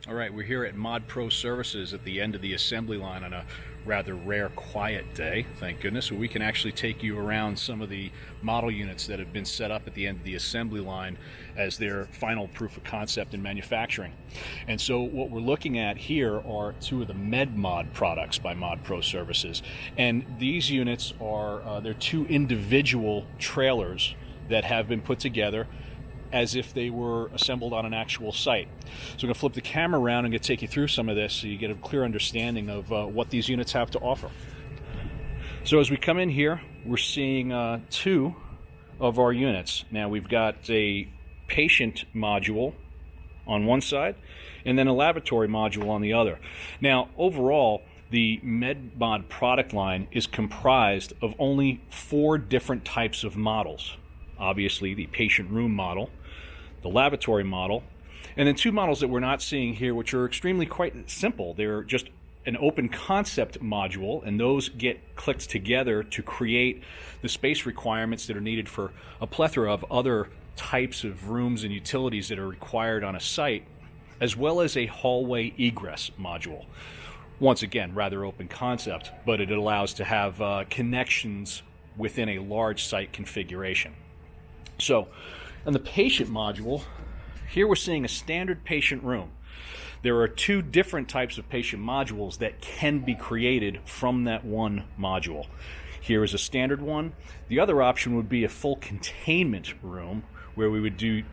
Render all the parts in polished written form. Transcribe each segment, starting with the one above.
All right, we're here at Mod Pro Services at the end of the assembly line on a rather rare quiet day, thank goodness, where we can actually take you around some of the model units that have been set up at the end of the assembly line as their final proof of concept in manufacturing. And so what we're looking at here are two of the MedMod products by Mod Pro Services. And these units are, they're two individual trailers that have been put together as if they were assembled on an actual site. So I'm going to flip the camera around and take you through some of this so you get a clear understanding of what these units have to offer. So as we come in here, we're seeing two of our units. Now we've got a patient module on one side and then a lavatory module on the other. Now overall, the MedMod product line is comprised of only 4 different types of models. Obviously the patient room model, the lavatory model, and then 2 models that we're not seeing here, which are extremely quite simple. They're just an open concept module, and those get clicked together to create the space requirements that are needed for a plethora of other types of rooms and utilities that are required on a site, as well as a hallway egress module. Once again, rather open concept, but it allows to have connections within a large site configuration. So, in the patient module, here we're seeing a standard patient room. There are 2 different types of patient modules that can be created from that one module. Here is a standard one. The other option would be a full containment room where we would do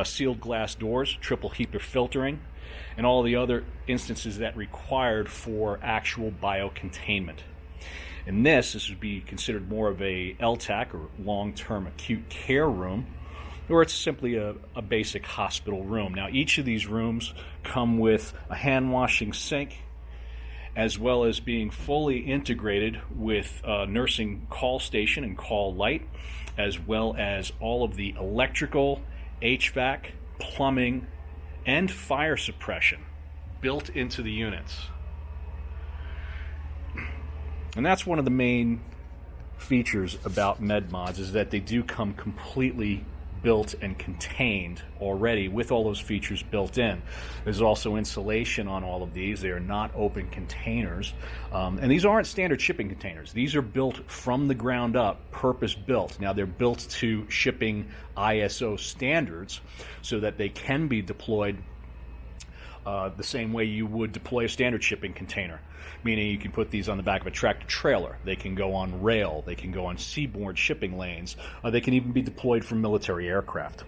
sealed glass doors, triple HEPA filtering, and all the other instances that required for actual biocontainment. In this would be considered more of a LTAC, or long-term acute care room, or it's simply a basic hospital room. Now each of these rooms come with a hand-washing sink, as well as being fully integrated with a nursing call station and call light, as well as all of the electrical, HVAC, plumbing, and fire suppression built into the units. And that's one of the main features about MedMods, is that they do come completely built and contained already with all those features built in. There's also insulation on all of these. They are not open containers. And these aren't standard shipping containers. These are built from the ground up, purpose-built. Now they're built to shipping ISO standards so that they can be deployed the same way you would deploy a standard shipping container, meaning you can put these on the back of a tractor trailer. They can go on rail. They can go on seaborne shipping lanes. They can even be deployed from military aircraft.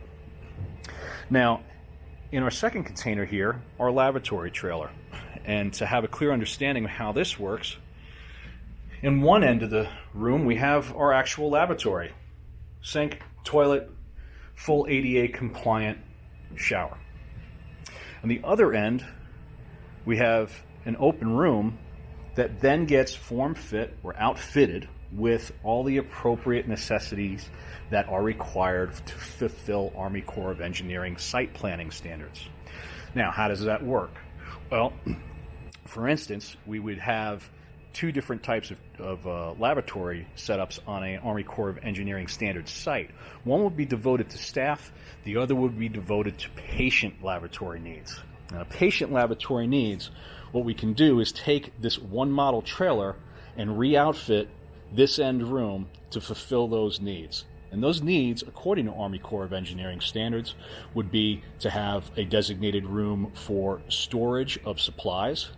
Now, in our second container here, our lavatory trailer. And to have a clear understanding of how this works, in one end of the room we have our actual lavatory. Sink, toilet, full ADA compliant shower. On the other end, we have an open room that then gets form-fit or outfitted with all the appropriate necessities that are required to fulfill Army Corps of Engineering site planning standards. Now, how does that work? Well, for instance, we would have 2 different types of lavatory setups on an Army Corps of Engineering standard site. One would be devoted to staff, the other would be devoted to patient lavatory needs. Now, patient lavatory needs, what we can do is take this one model trailer and re-outfit this end room to fulfill those needs. And those needs, according to Army Corps of Engineering standards, would be to have a designated room for storage of supplies,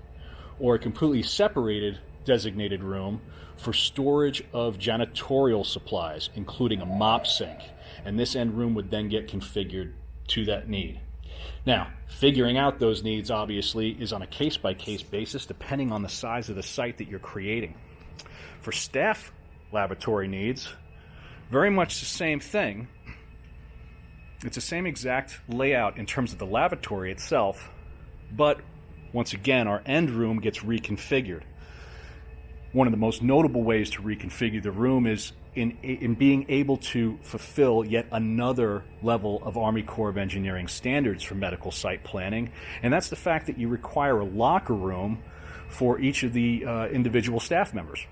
or a completely separated designated room for storage of janitorial supplies, including a mop sink. And this end room would then get configured to that need. Now, figuring out those needs obviously is on a case-by-case basis, depending on the size of the site that you're creating. For staff lavatory needs, very much the same thing. It's the same exact layout in terms of the lavatory itself, but once again, our end room gets reconfigured. One of the most notable ways to reconfigure the room is in being able to fulfill yet another level of Army Corps of Engineering standards for medical site planning, and that's the fact that you require a locker room for each of the individual staff members.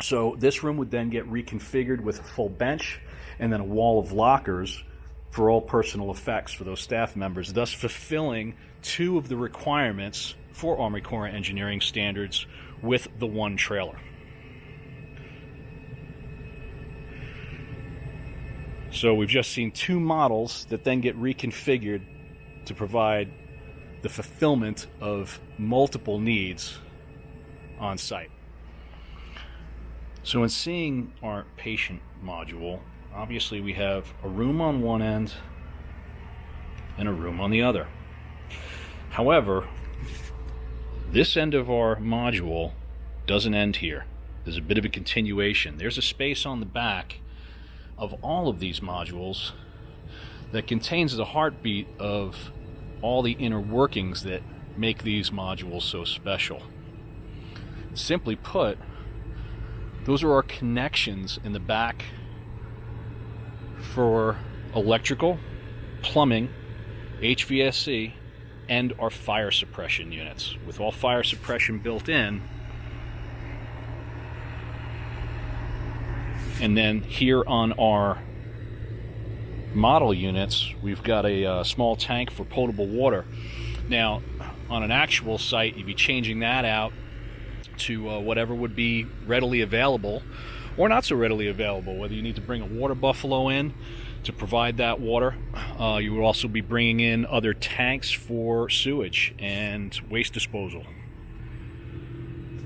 So this room would then get reconfigured with a full bench and then a wall of lockers for all personal effects for those staff members, thus fulfilling two of the requirements for Army Corps of Engineering standards with the one trailer. So we've just seen two models that then get reconfigured to provide the fulfillment of multiple needs on site. So in seeing our patient module, obviously we have a room on one end and a room on the other. However, this end of our module doesn't end here. There's a bit of a continuation. There's a space on the back of all of these modules that contains the heartbeat of all the inner workings that make these modules so special. Simply put, those are our connections in the back for electrical, plumbing, HVAC, and our fire suppression units. With all fire suppression built in, and then here on our model units, we've got a small tank for potable water. Now, on an actual site, you'd be changing that out to whatever would be readily available or not so readily available, whether you need to bring a water buffalo in to provide that water. You would also be bringing in other tanks for sewage and waste disposal.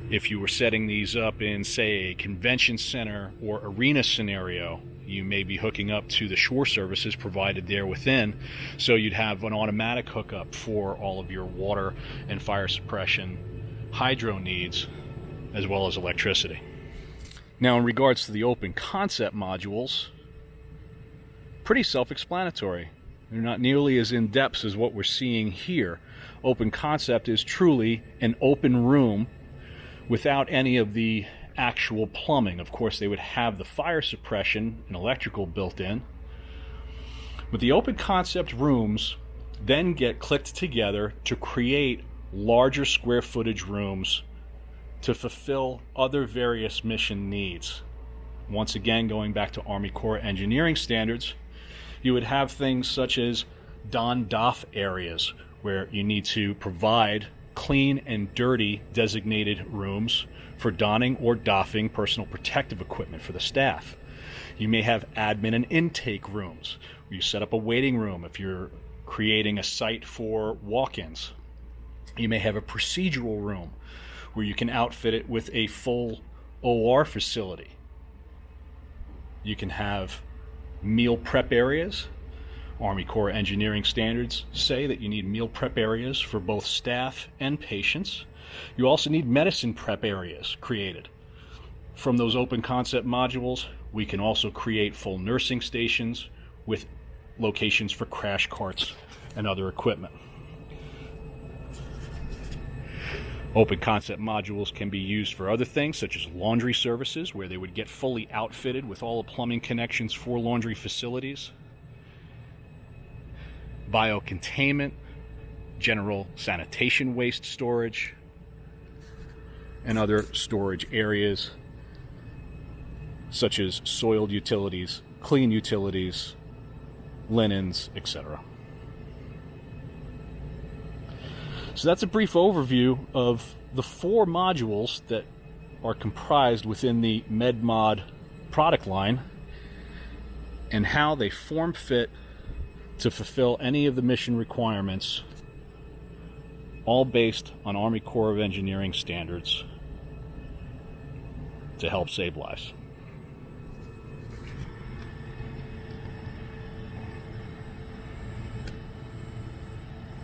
If you were setting these up in, say, a convention center or arena scenario, you may be hooking up to the shore services provided there within, so you'd have an automatic hookup for all of your water and fire suppression hydro needs, as well as electricity. Now, in regards to the open concept modules, pretty self-explanatory. They're not nearly as in-depth as what we're seeing here. Open concept is truly an open room without any of the actual plumbing. Of course, they would have the fire suppression and electrical built in. But the open concept rooms then get clicked together to create larger square footage rooms to fulfill other various mission needs. Once again, going back to Army Corps Engineering standards, you would have things such as don-doff areas where you need to provide clean and dirty designated rooms for donning or doffing personal protective equipment for the staff. You may have admin and intake rooms where you set up a waiting room if you're creating a site for walk-ins. You may have a procedural room where you can outfit it with a full OR facility. You can have meal prep areas. Army Corps Engineering standards say that you need meal prep areas for both staff and patients. You also need medicine prep areas created. From those open concept modules, we can also create full nursing stations with locations for crash carts and other equipment. Open concept modules can be used for other things, such as laundry services, where they would get fully outfitted with all the plumbing connections for laundry facilities, biocontainment, general sanitation waste storage, and other storage areas such as soiled utilities, clean utilities, linens, etc. So that's a brief overview of the 4 modules that are comprised within the MedMod product line and how they form fit to fulfill any of the mission requirements, all based on Army Corps of Engineering standards to help save lives.